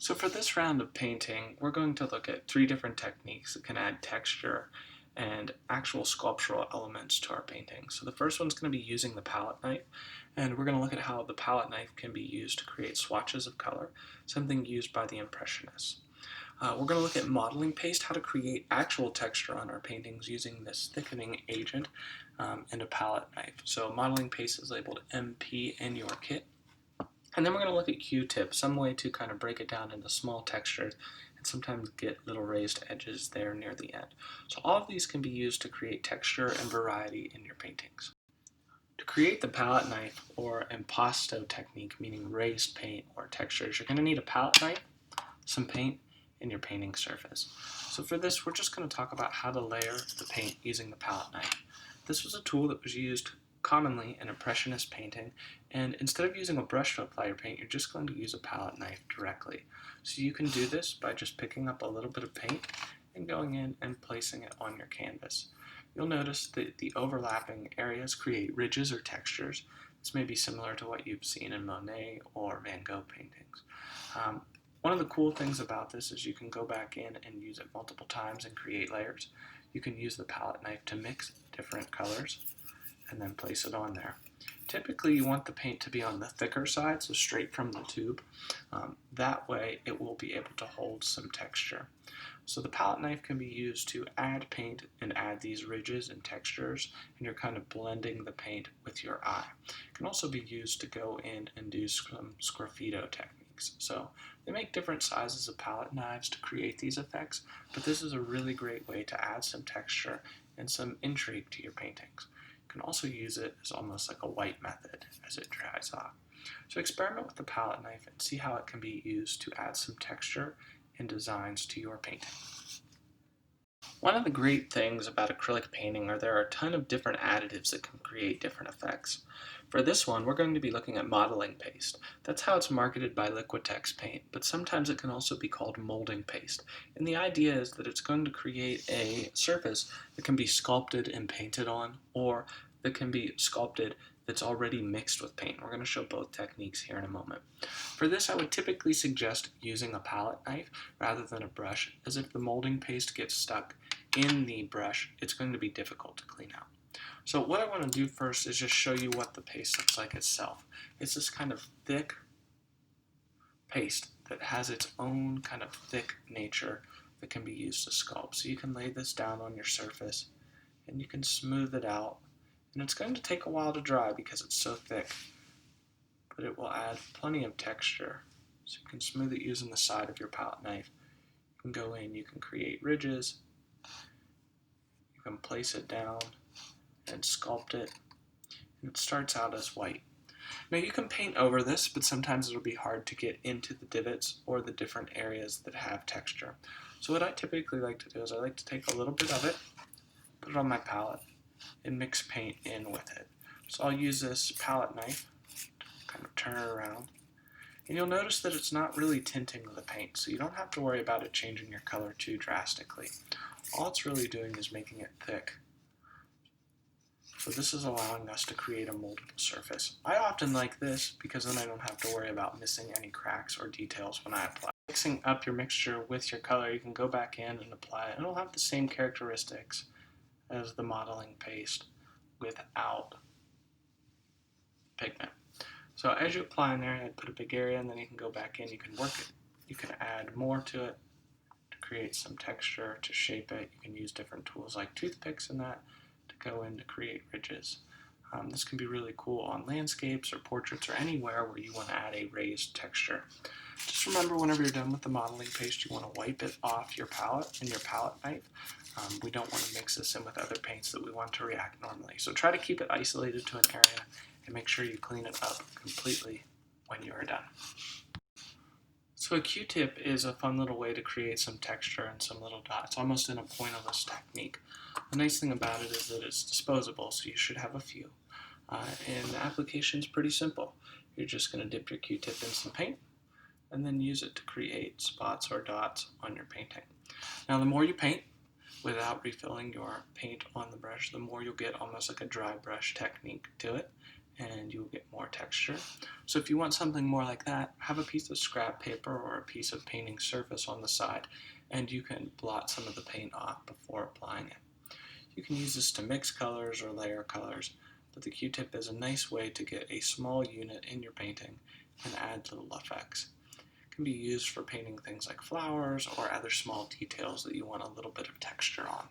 So for this round of painting, we're going to look at three different techniques that can add texture and actual sculptural elements to our painting. So the first one's going to be using the palette knife, and we're going to look at how the palette knife can be used to create swatches of color, something used by the Impressionists. We're going to look at modeling paste, how to create actual texture on our paintings using this thickening agent and a palette knife. So modeling paste is labeled MP in your kit. And then we're going to look at Q-tip, some way to kind of break it down into small textures and sometimes get little raised edges there near the end. So all of these can be used to create texture and variety in your paintings. To create the palette knife or impasto technique, meaning raised paint or textures, you're going to need a palette knife, some paint, and your painting surface. So for this, we're just going to talk about how to layer the paint using the palette knife. This was a tool that was used commonly in Impressionist painting, and instead of using a brush to apply your paint, you're just going to use a palette knife directly. So you can do this by just picking up a little bit of paint and going in and placing it on your canvas. You'll notice that the overlapping areas create ridges or textures. This may be similar to what you've seen in Monet or Van Gogh paintings. One of the cool things about this is you can go back in and use it multiple times and create layers. You can use the palette knife to mix different colors and then place it on there. Typically you want the paint to be on the thicker side, so straight from the tube. That way it will be able to hold some texture. So the palette knife can be used to add paint and add these ridges and textures, and you're kind of blending the paint with your eye. It can also be used to go in and do some sgraffito techniques. So they make different sizes of palette knives to create these effects, but this is a really great way to add some texture and some intrigue to your paintings. You can also use it as almost like a white method as it dries off. So experiment with the palette knife and see how it can be used to add some texture and designs to your painting. One of the great things about acrylic painting are there are a ton of different additives that can create different effects. For this one, we're going to be looking at modeling paste. That's how it's marketed by Liquitex Paint, but sometimes it can also be called molding paste. And the idea is that it's going to create a surface that can be sculpted and painted on, or that can be sculpted that's already mixed with paint. We're going to show both techniques here in a moment. For this, I would typically suggest using a palette knife rather than a brush, as if the molding paste gets stuck in the brush, it's going to be difficult to clean out. So what I want to do first is just show you what the paste looks like itself. It's this kind of thick paste that has its own kind of thick nature that can be used to sculpt. So you can lay this down on your surface and you can smooth it out. And it's going to take a while to dry because it's so thick, but it will add plenty of texture. So you can smooth it using the side of your palette knife. You can go in, you can create ridges, you can place it down and sculpt it, and it starts out as white. Now you can paint over this, but sometimes it'll be hard to get into the divots or the different areas that have texture. So what I typically like to do is I like to take a little bit of it, put it on my palette, and mix paint in with it. So I'll use this palette knife, kind of turn it around, and you'll notice that it's not really tinting the paint, so you don't have to worry about it changing your color too drastically. All it's really doing is making it thick. So this is allowing us to create a moldable surface. I often like this because then I don't have to worry about missing any cracks or details when I apply. Mixing up your mixture with your color, you can go back in and apply it, and it'll have the same characteristics as the modeling paste without pigment. So as you apply in there, I'd put a big area and then you can go back in, you can work it. You can add more to it to create some texture, to shape it. You can use different tools like toothpicks and that to go in to create ridges. This can be really cool on landscapes or portraits or anywhere where you want to add a raised texture. Just remember whenever you're done with the modeling paste, you want to wipe it off your palette and your palette knife. We don't want to mix this in with other paints that we want to react normally. So try to keep it isolated to an area and make sure you clean it up completely when you are done. So a Q-tip is a fun little way to create some texture and some little dots, almost in a pointillist technique. The nice thing about it is that it's disposable, so you should have a few. And the application is pretty simple. You're just going to dip your Q-tip in some paint and then use it to create spots or dots on your painting. Now the more you paint without refilling your paint on the brush, the more you'll get almost like a dry brush technique to it, and you'll get more texture. So if you want something more like that, have a piece of scrap paper or a piece of painting surface on the side, and you can blot some of the paint off before applying it. You can use this to mix colors or layer colors, but the Q-tip is a nice way to get a small unit in your painting and add little effects. It can be used for painting things like flowers or other small details that you want a little bit of texture on.